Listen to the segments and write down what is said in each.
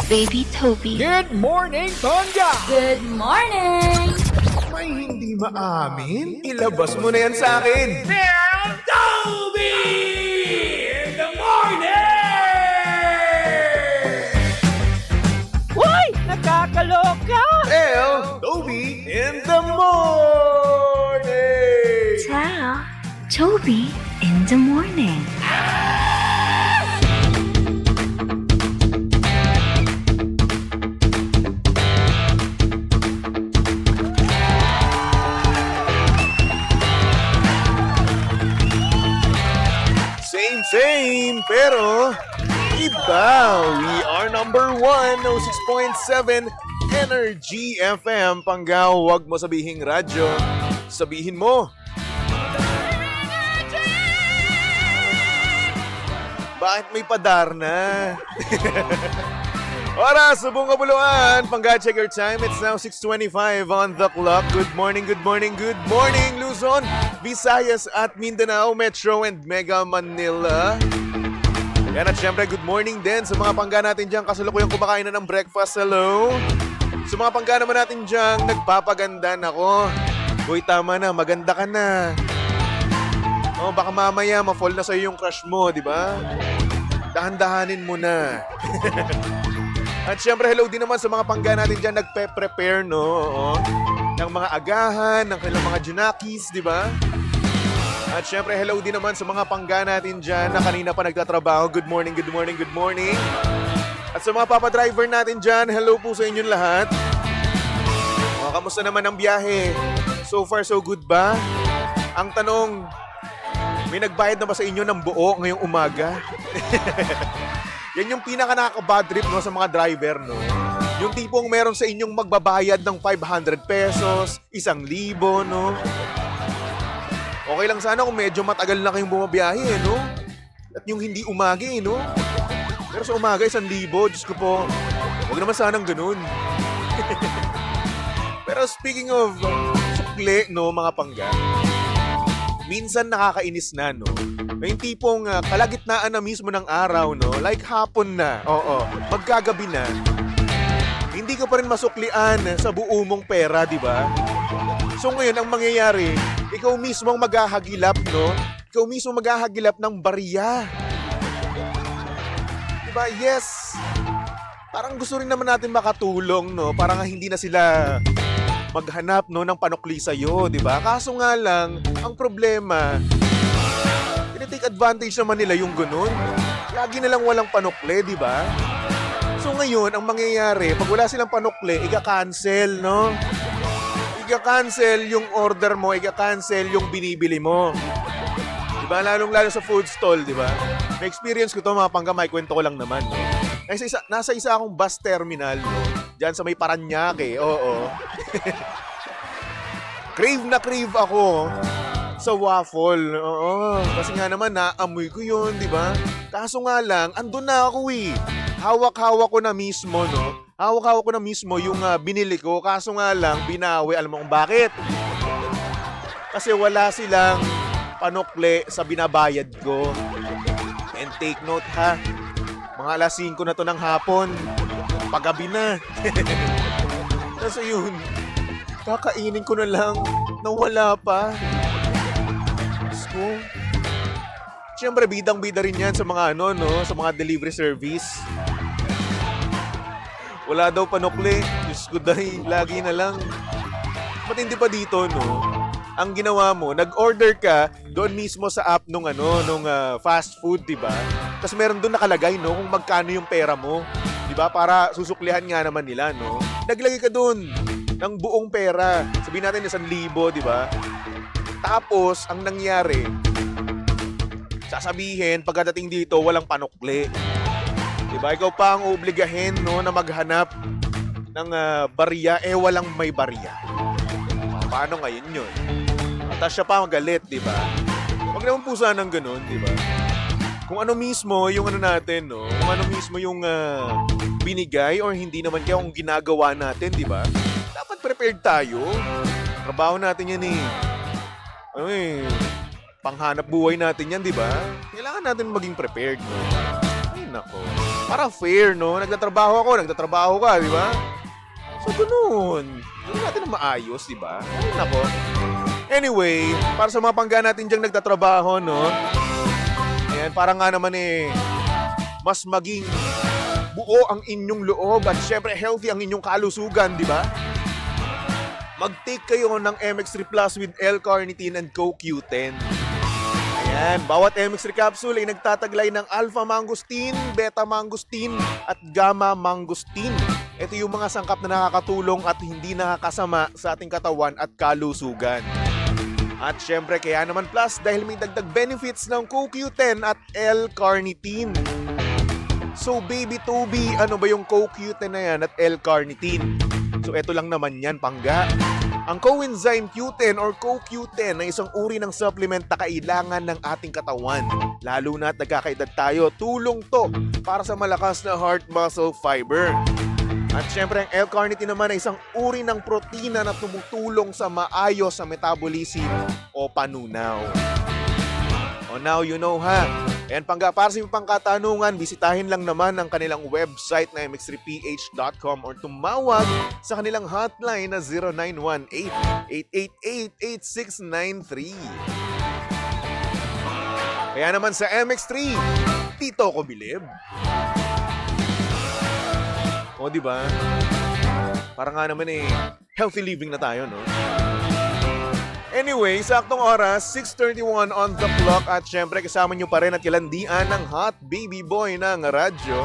Baby Toby. Good morning, Tonga! Good morning! May hindi maamin? Ilabas mo na yan sa akin! Toby! In the morning! Uy! Nakakaloka! Tell Toby in the morning! Tell Toby in the morning. Same, pero iba. We are number 106.7 Energy FM. Panggaw, wag mo sabihing radyo. Sabihin mo. Bakit may padar na? Oras, subong kabuluan. Pangga, check your time. It's now 6:25 on the clock. Good morning, Luzon, Visayas at Mindanao, Metro and Mega Manila. Yan at syempre, good morning din sa mga pangga natin dyan kasalukuyang kumakain na ng breakfast. Hello. Sa mga pangga naman natin dyan, nagpapaganda nako. Uy, tama na, maganda ka na. Oh, baka mamaya ma-fall na sa'yo yung crush mo, di ba? Dahan-dahanin mo na. At syempre, hello din naman sa mga pangga natin dyan nagpe-prepare, no? Oo. Ng mga agahan, ng kailang mga junakis, di ba? At syempre, hello din naman sa mga pangga natin dyan na kanina pa nagtatrabaho. Good morning. At sa mga papadriver natin dyan, hello po sa inyong lahat. O, kamusta naman ang biyahe? So far, so good ba? Ang tanong, may nagbayad na ba sa inyo ng buo ngayong umaga? Yan yung pinaka nakaka-bad trip, no, sa mga driver, no? Yung tipong meron sa inyong magbabayad ng 500 pesos, 1,000, no? Okay lang sana kung medyo matagal na kayong bumabiyahe, no? At yung hindi umaga, no? Pero sa umaga, 1,000, Diyos ko po. Huwag naman sanang ganun. Pero speaking of sukli, no, mga pangga, minsan nakakainis na, no? Yung tipong kalagitnaan na mismo ng araw, no? Like hapon na, oo, magkagabi na. Hindi ka pa rin masuklian sa buo mong pera, di ba? So ngayon, ang mangyayari, ikaw mismo ang maghahagilap, no? Ikaw mismo maghahagilap ng barya. Di ba? Yes! Parang gusto rin naman natin makatulong, no? Parang hindi na sila maghanap, no, ng panukli sa'yo, di ba? Kaso nga lang, ang problema, tinitake advantage naman nila yung ganun. Lagi na lang walang panukli, di ba? So ngayon, ang mangyayari, pag wala silang panukli, ika-cancel, no? Ika-cancel yung order mo, ika-cancel yung binibili mo. Di ba? Lalong-lalo sa food stall, di ba? Na-experience ko to, mga pangga, may kwento ko lang naman, no? Nasa isa akong bus terminal, no? Diyan sa may Paranaque, oo. crave ako sa waffle. Oo. Kasi nga naman, naamoy ko yun, di ba? Kaso nga lang, andun na ako eh. Hawak-hawak ko na mismo, no? Hawak-hawak ko na mismo yung binili ko. Kaso nga lang, binawi. Alam mo kung bakit? Kasi wala silang panukli sa binabayad ko. And take note ha, mga alas 5 na to ng hapon. Paggabi na. Kasi yun, kakainin ko na lang na wala pa. Diyos ko. Siyempre, bidang-bida rin yan sa mga no? Sa mga delivery service. Wala daw panukli. Diyos ko dahil, lagi na lang. Ba't hindi pa dito, no? Ang ginawa mo, nag-order ka doon mismo sa app nung fast food, di ba? Tapos meron doon nakalagay, no, kung magkano yung pera mo. Di ba? Para susuklihan nga naman nila, no? Naglagay ka doon ng buong pera. Sabihin natin 1,000, di ba? Tapos, ang nangyari, sasabihin, pagkadating dito, walang panukli. Diba? Ikaw pa ang obligahin, no, na maghanap ng barya, walang may barya. Paano ngayon yun? Tapos siya pa magalit, diba? Huwag naman po sanang ganun, diba? Kung ano mismo yung natin, no? Kung ano mismo yung binigay or hindi naman kaya kung ginagawa natin, diba? Dapat prepared tayo. Trabaho natin yan panghanap buhay natin yan, di ba? Kailangan natin maging prepared, no? Ay, nako. Para fair, no? Nagtatrabaho ka, di ba? So, ganun. Gawin natin na maayos, di ba? Ay, nako. Anyway, para sa mga pangga natin diyang nagtatrabaho, no? Ayan, para nga naman mas maging buo ang inyong loob at syempre healthy ang inyong kalusugan, di ba? Mag-take kayo ng MX3 Plus with L-carnitine and CoQ10. Ayan, bawat MX3 capsule ay nagtataglay ng alpha mangosteen, beta mangosteen at gamma mangosteen. Ito yung mga sangkap na nakakatulong at hindi nakakasama sa ating katawan at kalusugan. At syempre kaya naman plus dahil may dagdag benefits ng CoQ10 at L-carnitine. So baby Toby, ano ba yung CoQ10 na yan at L-carnitine? So eto lang naman yan, pangga. Ang coenzyme Q10 or CoQ10 ay isang uri ng supplement na kailangan ng ating katawan. Lalo na at nagkakaedad tayo, tulong to para sa malakas na heart muscle fiber. At syempre ang L-carnitine naman ay isang uri ng protina na tumutulong sa maayos sa metabolism o panunaw. O now you know ha. Ayan pangga, para sa pang katanungan, bisitahin lang naman ang kanilang website na mx3ph.com or tumawag sa kanilang hotline na 0918-888-8693. Kaya naman sa MX3, dito ko bilib. O diba? Para nga naman healthy living na tayo, no? Anyway, saktong oras, 6:31 on the clock at syempre kasama nyo pa rin at kilandian ng hot baby boy ng radyo.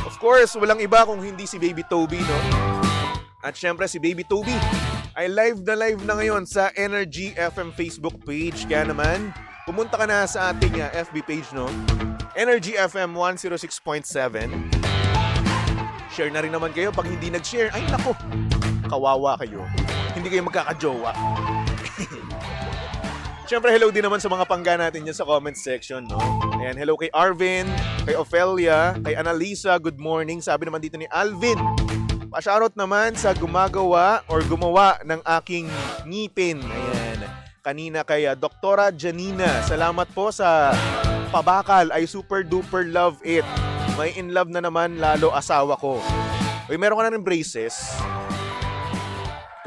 Of course, walang iba kung hindi si Baby Toby, no? At syempre si Baby Toby ay live na ngayon sa Energy FM Facebook page. Kaya naman, pumunta ka na sa ating FB page, no? Energy FM 106.7. Share na rin naman kayo pag hindi nag-share. Ay nako, kawawa kayo. Hindi kayo magkakajowa. Siyempre, hello din naman sa mga pangga natin dyan sa comment section, no? Ayan, hello kay Arvin, kay Ophelia, kay Annalisa, good morning. Sabi naman dito ni Alvin, pa-shoutout naman sa gumawa ng aking ngipin. Ayan, kanina kay Doktora Janina. Salamat po sa pabakal. I super duper love it. May in love na naman lalo asawa ko. Uy, meron ka na ng braces.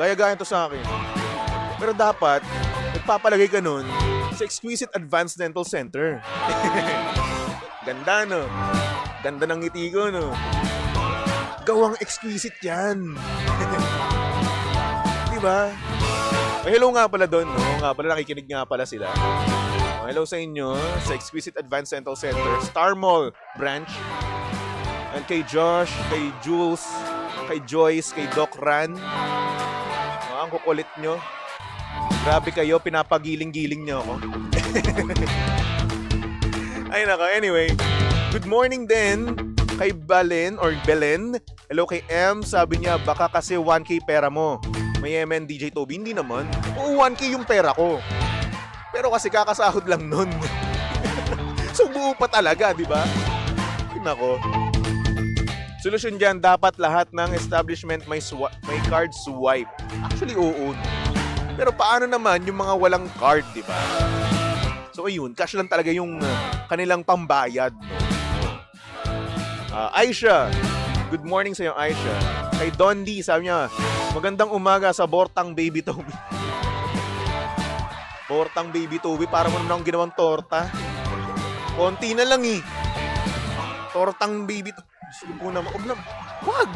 Gaya-gaya to sa akin. Pero dapat, nagpapalagay ka nun sa Exquisite Advanced Dental Center. Ganda, no? Ganda ng ngiti ko, no? Gawang exquisite yan. Diba? Hello nga pala doon, no? Nga pala, nakikinig nga pala sila. Hello sa inyo sa Exquisite Advanced Dental Center, Star Mall branch. And kay Josh, kay Jules, kay Joyce, kay Doc Ran. Ang kukulit nyo. Grabe kayo, pinapagiling-giling nyo ako. Ay nako, anyway. Good morning din kay Belen. Hello kay M. Sabi niya, baka kasi 1K pera mo. May MN DJ Toby. Hindi naman. Oo, 1K yung pera ko. Pero kasi kakasahod lang nun. So buo pa talaga, di ba? Ay nako. Solusyon dyan, dapat lahat ng establishment may card swipe. Actually, oo. Pero paano naman yung mga walang card, di ba? So ayun, cash lang talaga yung kanilang pambayad. Aisha, good morning sa'yo, Aisha. Kay Dondi, sabi niya, magandang umaga sa Bortang Baby Toby. Bortang Baby Toby, para mo naman akong ginawang torta. Konti na lang Tortang Baby Toby. Sige po naman, wag!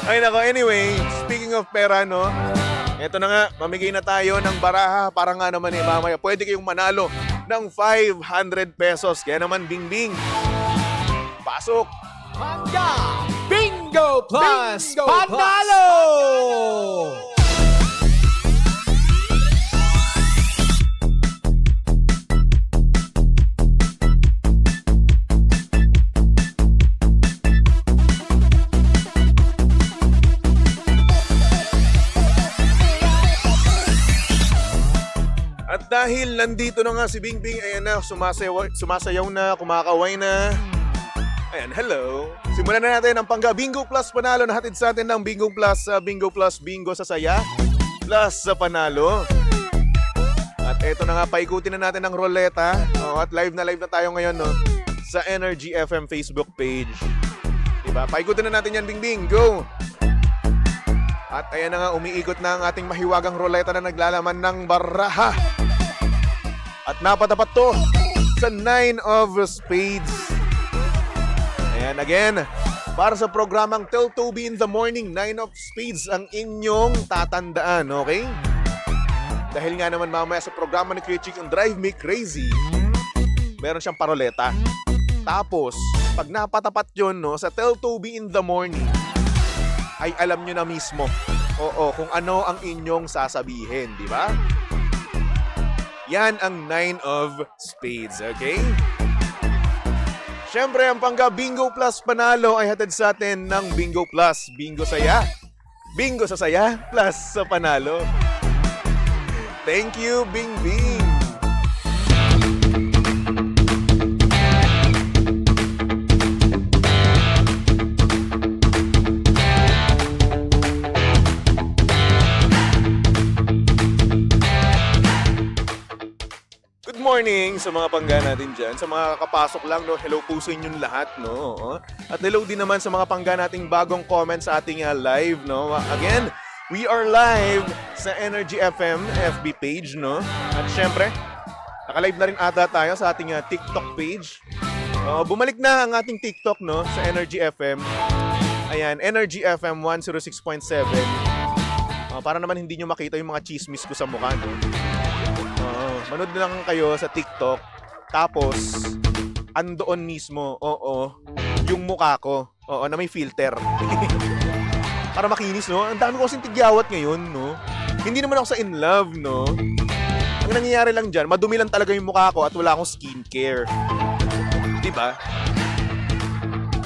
Ay nako, anyway, speaking of pera, no? Eto na nga, mamigay na tayo ng baraha para nga naman mamaya pwede kayong manalo ng 500 pesos. Kaya naman, bing-bing. Pasok! Pangga Bingo Plus Panalo! At dahil nandito na nga si Bingbing, ayan na, sumasayaw na, kumakaway na. Ayan, hello. Simulan na natin ang Pangga Bingo Plus Panalo na hatid sa atin ng Bingo Plus sa Bingo Plus Bingo sa Saya Plus sa Panalo. At eto na nga, paikutin na natin ang roleta. At live na tayo ngayon, no? sa Energy FM Facebook page. Diba? Paikutin na natin yan, Bingbing. Go! At ayan na nga, umiikot na ang ating mahiwagang roleta na naglalaman ng baraha. At napatapat to sa 9 of Spades. Ayan, again, para sa programang Tell Toby in the Morning, 9 of Spades ang inyong tatandaan, okay? Dahil nga naman mamaya sa programa ni Kuya Chick yung Drive Me Crazy, meron siyang paroleta. Tapos, pag napatapat yun, no, sa Tell Toby in the Morning, ay alam nyo na mismo, oo, kung ano ang inyong sasabihin, di ba? Yan ang 9 of Spades, okay? Siyempre, ang Pangga Bingo Plus Panalo ay hatid sa atin ng Bingo Plus. Bingo saya. Bingo sa saya plus sa panalo. Thank you, Bing Bing. Good morning sa mga pangga natin dyan. Sa mga kakapasok lang, no, hello po sa inyong lahat. No? At hello din naman sa mga pangga nating bagong comment sa ating live. No? Again, we are live sa Energy FM FB page. No? At syempre, naka-live na rin ata tayo sa ating TikTok page. Bumalik na ang ating TikTok, no, sa Energy FM. Ayan, Energy FM 106.7. Para naman hindi nyo makita yung mga chismis ko sa mukha. No? Manood na lang kayo sa TikTok. Tapos, andoon mismo, yung mukha ko. Na may filter. Para makinis, no? Ang dami ko kasing tigyawat ngayon, no? Hindi naman ako sa in love, no? Ang nangyayari lang dyan, madumi lang talaga yung mukha ko at wala akong skincare. Diba?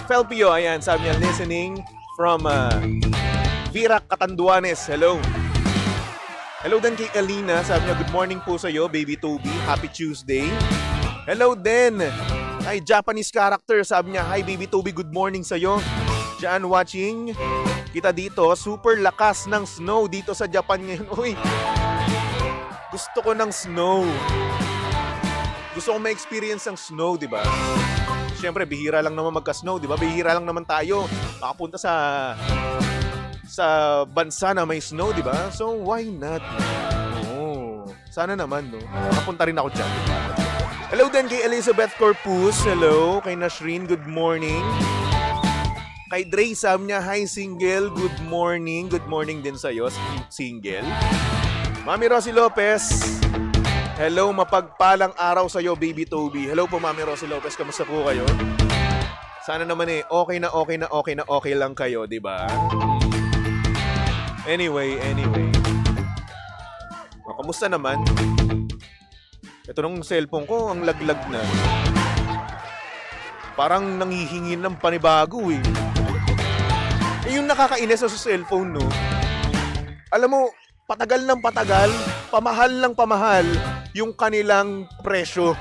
Felpio, ayan, sabi niya, listening from Vira Catanduanes. Hello. Hello din kay Alina. Sabi niya, good morning po sa iyo, Baby Toby. Happy Tuesday. Hello din kay Japanese character. Sabi niya, hi Baby Toby, good morning sa iyo. Diyan watching kita dito. Super lakas ng snow dito sa Japan ngayon. Uy, gusto ko ng snow. Gusto ko ma-experience ng snow, di ba? Siyempre, bihira lang naman magka-snow, di ba? Bihira lang naman tayo makapunta sa bansa na may snow, di ba? So, why not? Sana naman, no? Makapunta rin ako dyan. Hello din kay Elizabeth Corpus. Hello. Kay Nashreen, good morning. Kay Dre, sabi niya, hi single, good morning. Good morning din sa'yo, single. Mami Rosie Lopez. Hello, mapagpalang araw sa'yo, Baby Toby. Hello po, Mami Rosie Lopez. Kamusta po kayo? Sana naman okay lang kayo, di ba? Anyway. Kamusta naman? Ito nung cellphone ko, ang laglag na. Parang nanghihingi ng panibago eh. Yung nakakainis sa cellphone, no? Alam mo, patagal ng patagal, pamahal yung kanilang presyo.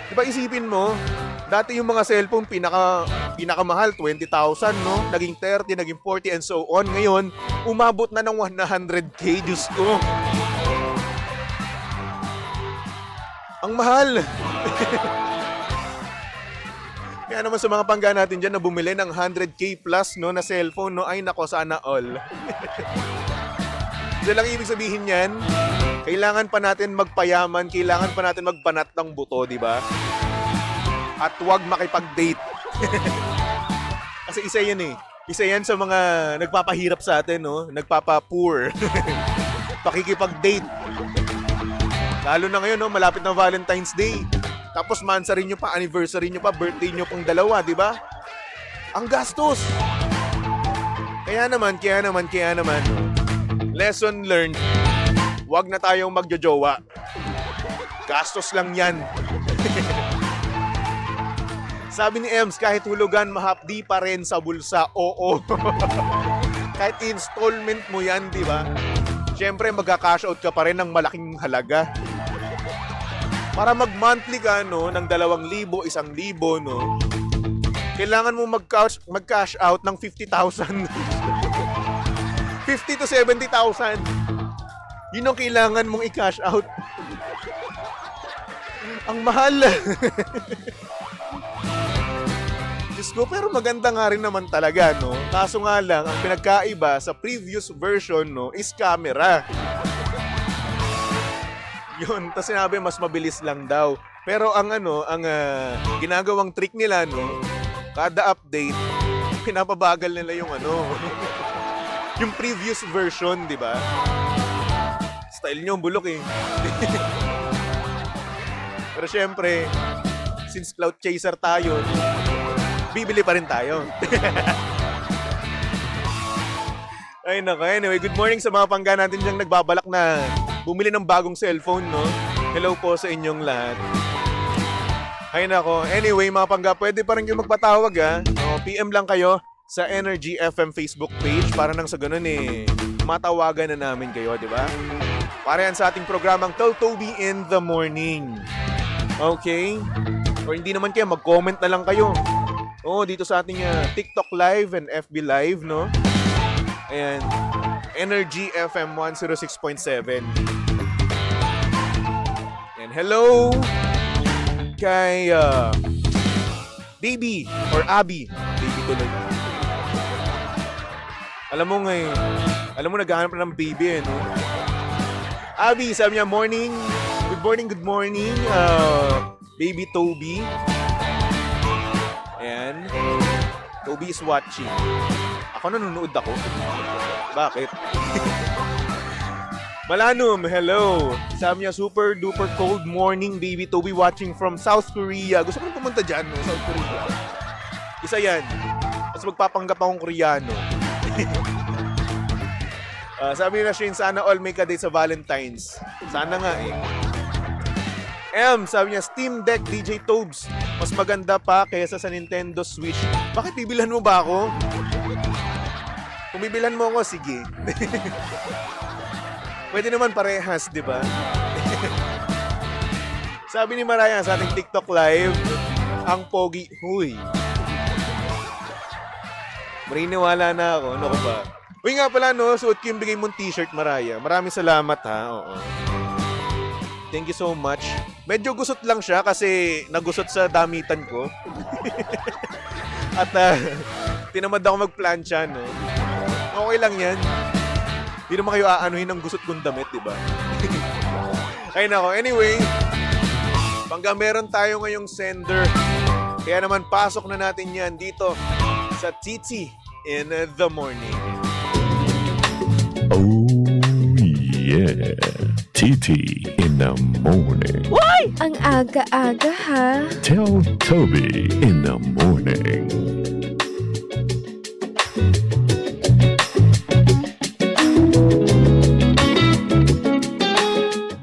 Diba isipin mo, dati yung mga cellphone pinakamahal 20,000, no? Naging 30, naging 40 and so on. Ngayon, umabot na ng 100K, Diyos ko. Ang mahal. Kaya naman sa mga pangga natin dyan na bumili ng 100K plus, no, na cellphone, no, ay nako, sana all. Diyan lang ibig sabihin yan, kailangan pa natin magpayaman, kailangan pa natin magbanat ng buto, di ba? At huwag makipag-date. Kasi isa yan eh. Isa yan sa mga nagpapahirap sa atin, no? Nagpapa-poor. Pakikipag-date. Lalo na ngayon, no? Malapit na Valentine's Day. Tapos mansarin nyo pa, anniversary nyo pa, birthday nyo pang dalawa, di ba? Ang gastos. Kaya naman. Lesson learned. Huwag na tayong magjojowa. Gastos lang yan. Sabi ni Ems, kahit hulugan, mahapdi pa rin sa bulsa. Oo. Kahit installment mo yan, di ba? Siyempre, magka-cash out ka pa rin ng malaking halaga. Para mag-monthly ka, no, ng 2,000, 1,000, no, kailangan mo mag-cash out ng 50,000. 50 to 70,000. Yun ang kailangan mong i-cash out. Ang mahal. Diyos ko, pero maganda nga rin naman talaga, no? Kaso nga lang, ang pinagkaiba sa previous version, no, is camera. Yun, tapos sinabi mas mabilis lang daw. Pero ang ginagawang trick nila, no, kada update, pinapabagal nila yung yung previous version, di ba? Style nyo, bulok eh. Pero syempre, since cloud chaser tayo, bibili pa rin tayo. Ay nako, anyway, good morning sa mga pangga natin diyang nagbabalak na bumili ng bagong cellphone, no? Hello po sa inyong lahat. Ay nako, anyway mga pangga, pwede pa rin kayo magpatawag ha. PM lang kayo sa Energy FM Facebook page para nang sa ganun matawagan na namin kayo, di ba? Para yan sa ating programang Tell Toby in the Morning. Okay? Or hindi naman kayo, mag-comment na lang kayo. Dito sa ating TikTok Live and FB Live, no? Ayan. Energy FM 106.7. And hello kay Baby or Abby. Baby tuloy. Alam mo naghahanap na ng baby no? Abby, sabi niya, morning. Good morning, Baby Toby. Ayan. Toby is watching. Ako nanonood ako. Bakit? Malanum, hello. Sabi niya, super duper cold morning, Baby Toby, watching from South Korea. Gusto ko na pumunta dyan, no? South Korea. Isa yan. Tapos magpapanggap akong Koreano. Sabi niya, Shane, sana all make a day sa Valentine's. Sana nga eh. Sabi niya, Steam Deck DJ Tobes. Mas maganda pa kaysa sa Nintendo Switch. Bakit bibilhan mo ba ako? Kung bibilhan mo ako, sige. Pwede naman parehas, di ba? Sabi ni Mariah sa ating TikTok Live, ang pogi. Huy. Mariniwala na ako. Ano ko ba? Uy nga pala, no? Suot ko yung bigay mong t-shirt, Mariah. Maraming salamat, ha? Oo. Thank you so much. Medyo gusot lang siya kasi nagusot sa damitan ko. At tinamad ako magplansya, no? Okay lang yan. Hindi naman kayo aanuhin ng gusot kong damit, di ba? Ay nako, anyway. Pangga meron tayo ngayong sender. Kaya naman pasok na natin yan dito sa Titi in the Morning. Oh yeah. TT in the morning. Ang aga-aga ha. Tell Toby in the morning.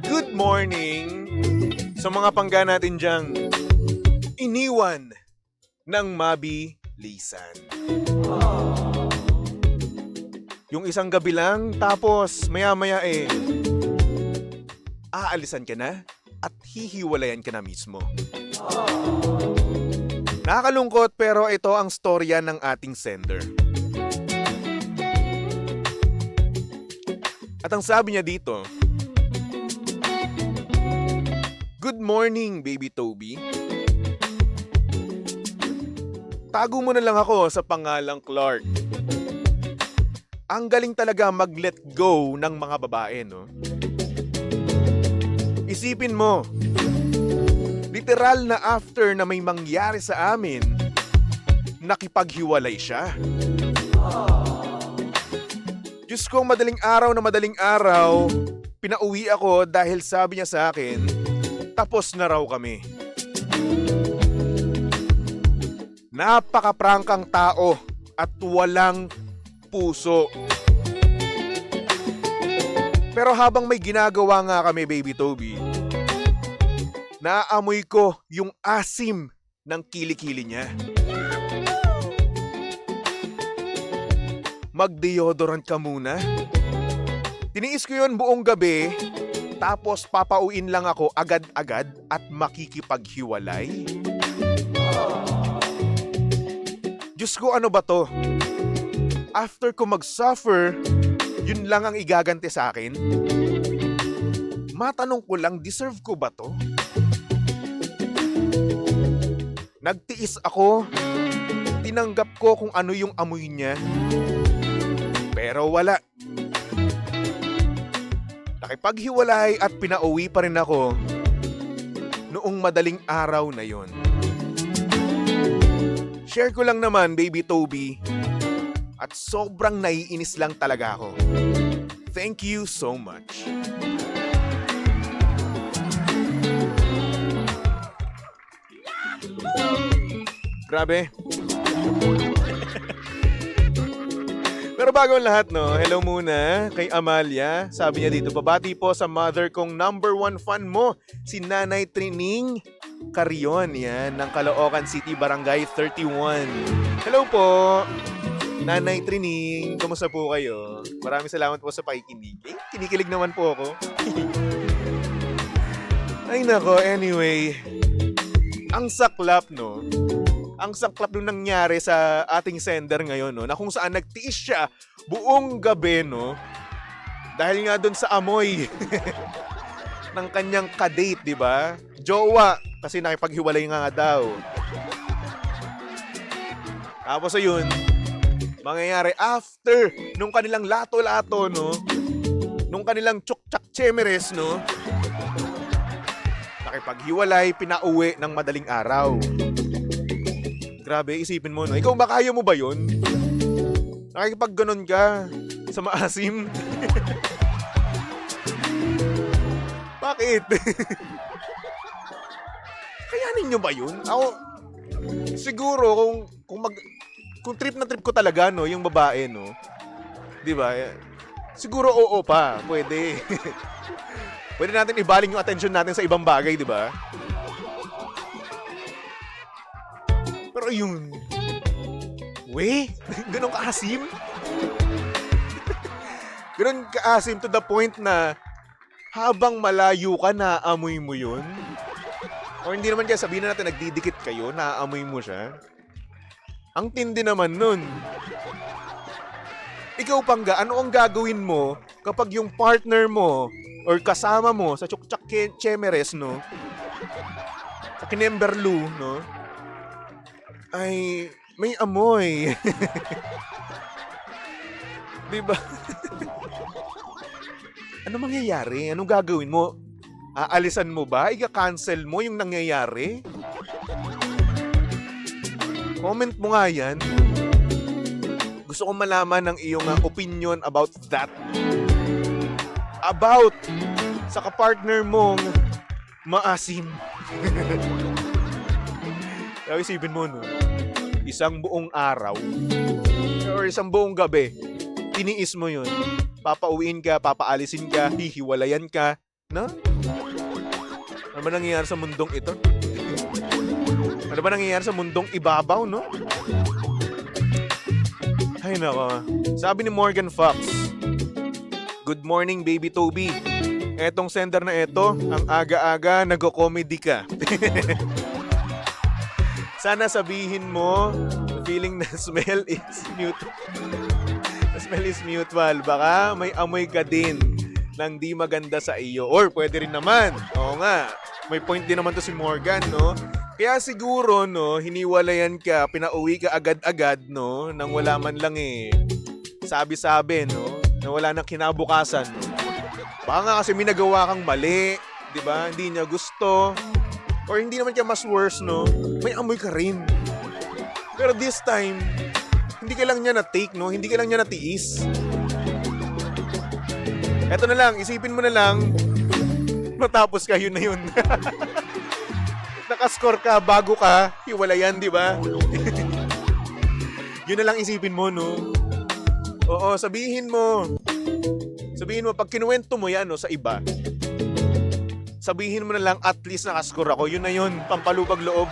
Good morning sa mga pangga natin dyang iniwan ng mabilisan. Yung isang gabi lang, tapos maya-maya aalisan ka na at hihiwalayan ka na mismo. Nakakalungkot pero ito ang storya ng ating sender. At ang sabi niya dito, good morning, Baby Toby. Tago mo na lang ako sa pangalang Clark. Ang galing talaga mag-let go ng mga babae, no? Isipin mo, literal na after na may mangyari sa amin, nakipaghiwalay siya. Diyos ko, madaling araw, pinauwi ako dahil sabi niya sa akin, tapos na raw kami. Napaka-prangkang tao at walang puso. Pero habang may ginagawa nga kami, Baby Toby, naamoy ko yung asim ng kilikili niya. Mag-deodorant ka muna. Tiniis ko yun buong gabi, tapos papauin lang ako agad-agad at makikipaghiwalay. Diyos ko, ano ba to? After ko mag-suffer, yun lang ang igaganti sa akin? Matanong ko lang, deserve ko ba to? Nagtiis ako. Tinanggap ko kung ano yung amoy niya. Pero wala. Nakipaghiwalay at pinauwi pa rin ako noong madaling araw na yon. Share ko lang naman, Baby Toby. At sobrang naiinis lang talaga ako. Thank you so much. Grabe. Pero bago ang lahat, no, hello muna kay Amalia. Sabi niya dito, babati po sa mother kong number 1 fan mo, si Nanay Trining Carion, yan, ng Caloocan City, Barangay 31. Hello po, Nanay Trining, kumusta po kayo? Maraming salamat po sa pakikinig. Kinikilig naman po ako. Ay nako, anyway, ang saklap, no? Ang saklap nung nangyari sa ating sender ngayon, no, na kung saan nagtiis siya buong gabi, no, dahil nga doon sa amoy ng kanyang kadate, di ba? Jowa, kasi nakipaghiwalay nga daw. Tapos ayun, mangyayari after nung kanilang lato-lato, no, nung kanilang tsak-tsak-chemeres, no, nakipaghiwalay, pinauwi ng madaling araw. Grabe, isipin mo, no? Ikaw ba, kaya mo ba yun? Nakikipag ganon ka sa maasim? Bakit? Kayanin nyo ba yun? Ako, siguro, kung trip na trip ko talaga, no, yung babae, no? Di ba? Siguro oo pa, pwede. Pwede natin ibaling yung attention natin sa ibang bagay, di ba? Pero yun, ganun kaasim? Ganun kaasim to the point na habang malayo ka, naaamoy mo yun? O hindi naman kaya sabihin na natin nagdidikit kayo, naaamoy mo siya? Ang tindi naman nun. Ikaw Pangga, ano ang gagawin mo kapag yung partner mo or kasama mo sa Chukchak Chemeres, no? Sa Kinemberlu, no? Ay, may amoy. Diba? Ano mangyayari? Anong gagawin mo? Aalisan mo ba? Ika-cancel mo yung nangyayari? Comment mo nga yan. Gusto ko malaman ng iyong opinion about that. About sa kapartner mong maasim. Kaya isipin mo, no? Isang buong araw or isang buong gabi, tiniis mo yun. Papauwiin ka, papaalisin ka, hihiwalayan ka, no? Ano ba nangyayari sa mundong ito? Ano ba nangyayari sa mundong ibabaw, no? Ay nako. Sabi ni Morgan Fox, good morning, Baby Toby. Etong sender na ito, ang aga-aga nag-comedy ka. Sana sabihin mo, feeling na smell is mutual. The smell is mutual. Baka may amoy ka din ng di maganda sa iyo. Or pwede rin naman. Oo nga. May point din naman to si Morgan, no? Kaya siguro, no, hiniwalayan ka, pinauwi ka agad-agad, no? Nang wala man lang sabi-sabi, no? Na wala nang kinabukasan, no? Baka nga kasi may nagawa kang mali, di ba? Hindi niya gusto. Or hindi naman kaya mas worse, no? May amoy ka rin. Pero this time, hindi ka lang niya na-take, no? Hindi ka lang niya natiis. Eto na lang, isipin mo na lang, matapos ka, yun na yun. Nakascore ka, bago ka, hiwalayan, di ba? Yun na lang isipin mo, no? Oo, sabihin mo, pag kinuwento mo yan, no, sa iba, sabihin mo na lang, at least nakascore ako. Yun na yun, pampalupag loob.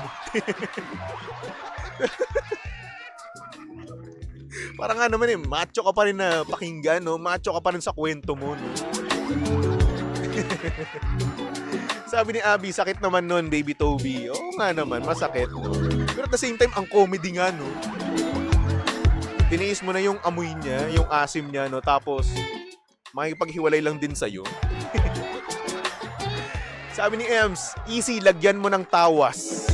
Para nga naman macho ka pa rin na pakinggan, no? Macho ka pa rin sa kwento mo, no? Sabi ni Abby, sakit naman nun, Baby Toby. Oo nga naman, masakit, no? Pero at the same time, ang comedy nga, no? Tiniis mo na yung amoy niya, yung asim niya, no? Tapos, makikipaghiwalay lang din sa'yo. Sabi ni Ems, easy, lagyan mo ng tawas.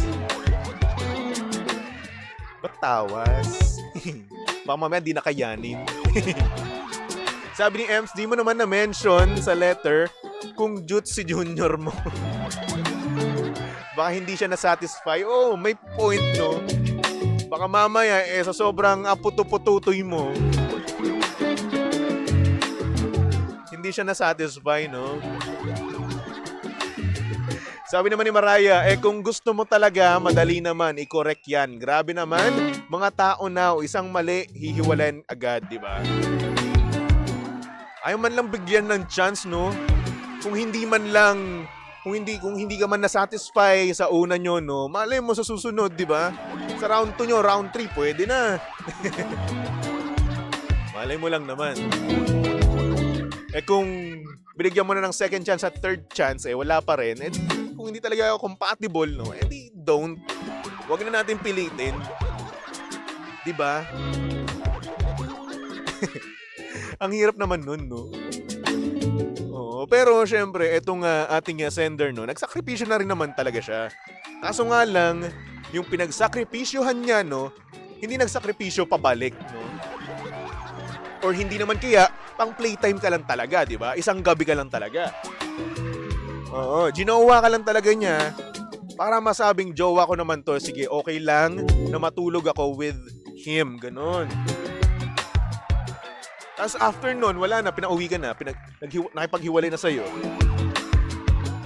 Ba't tawas? Baka mamaya di nakayanin. Sabi ni Ems, di mo naman na-mention sa letter kung Jutes si Junior mo. Baka hindi siya na-satisfy. Oh, may point, no? Baka mamaya, sa sobrang aputo-pututoy mo, hindi siya na-satisfy, no? Sabi naman ni Mariah, kung gusto mo talaga, madali naman, i-correct yan. Grabe naman, mga tao now, isang mali, hihiwalayan agad, di ba? Ayaw man lang bigyan ng chance, no? Kung hindi ka man na-satisfy sa una nyo, no? Malay mo sa susunod, di ba? Sa round 2 nyo, round 3, pwede na. Malay mo lang naman. Kung binigyan mo na ng second chance at third chance, wala pa rin, kung hindi talaga compatible, no? Di don't. Huwag na natin pilitin. Di ba? Ang hirap naman nun, no? Oo, pero syempre, etong ating sender, no? Nagsakripisyo na rin naman talaga siya. Kaso nga lang, yung pinagsakripisyohan niya, no? Hindi nagsakripisyo pabalik, no? Or hindi naman kaya, pang playtime ka lang talaga, di ba? Isang gabi ka lang talaga. Oo, ginawa ka lang talaga niya para masabing jowa ko naman to. Sige, okay lang na matulog ako with him. Ganon. Tapos after nun, wala na, pinauwi ka na, nakipaghiwalay na sa'yo.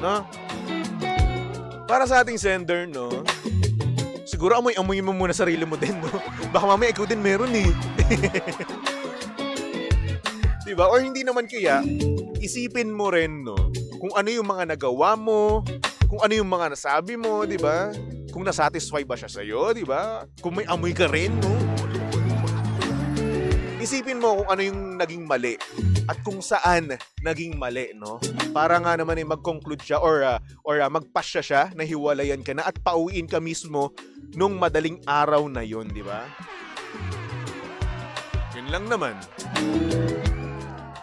No? Para sa ating sender, no? Siguro amoy-amoy mo muna sarili mo din, no? Baka mamaya ikaw din meron eh. Diba? Or hindi naman kaya, isipin mo rin, no? Kung ano yung mga nagawa mo, kung ano yung mga nasabi mo, diba? Kung nasatisfy ba siya sa'yo, diba? Kung may amoy ka rin, no? Isipin mo kung ano yung naging mali at kung saan naging mali, no? Para nga naman mag-conclude siya or magpasya siya na hiwalayan ka na at pauwiin ka mismo nung madaling araw na yun, di ba? Yun lang naman.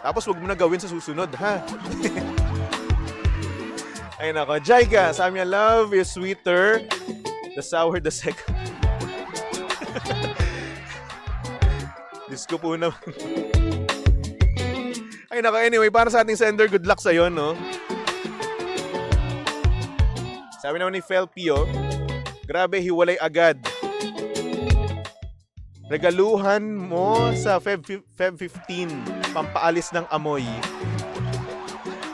Tapos wag mo na gawin sa susunod, ha? Ay nako, Jaiga, sabi niya, love is sweeter, the sour, the second. Diyos ko po naman. Ay nako, anyway, para sa ating sender, good luck sa'yo, no? Sabi naman ni Felpio, grabe, hiwalay agad. Regaluhan mo sa Feb 15, pampaalis ng amoy.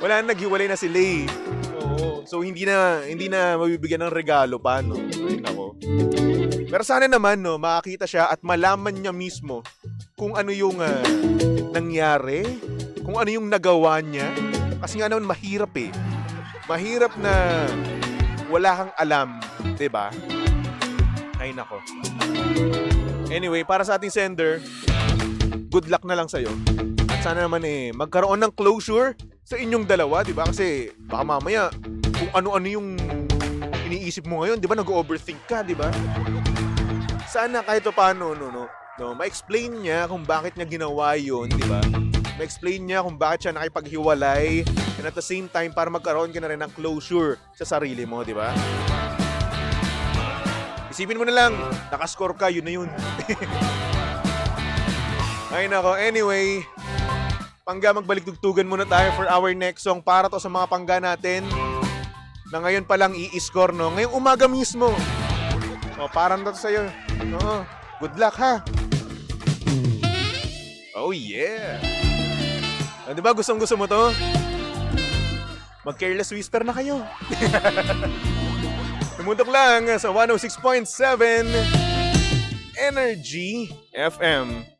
Wala na, naghiwalay na si Lay. Oo. So hindi na mabibigyan ng regalo pa, no? Ay nako. Pero sana naman, no, makakita siya at malaman niya mismo kung ano yung nangyari, kung ano yung nagawa niya. Kasi nga naman mahirap eh. Mahirap na wala kang alam, 'di ba? Ay nako. Anyway, para sa ating sender, good luck na lang sa'yo. At sana naman magkaroon ng closure sa inyong dalawa, 'di ba? Kasi baka mamaya kung ano-ano yung iniisip mo ngayon, 'di ba? Nag-overthink ka, 'di ba? Sana kahit paano ma-explain niya kung bakit niya ginawa 'yon, 'di ba? Ma-explain niya kung bakit siya nakipaghiwalay and at the same time para magkaroon ka na rin ng closure sa sarili mo, 'di ba? Isipin mo na lang, nakascore ka, yun na yun. Ay nako, anyway, Pangga, magbalik-tugtugan muna tayo for our next song para to sa mga pangga natin na ngayon pa lang i-score, no? Ngayong umaga mismo. O, parang to sa'yo. No? Good luck, ha? Oh, yeah. O, diba, gustong-gusto mo to? Mag-careless whisper na kayo. Tumutok lang sa 106.7 Energy FM.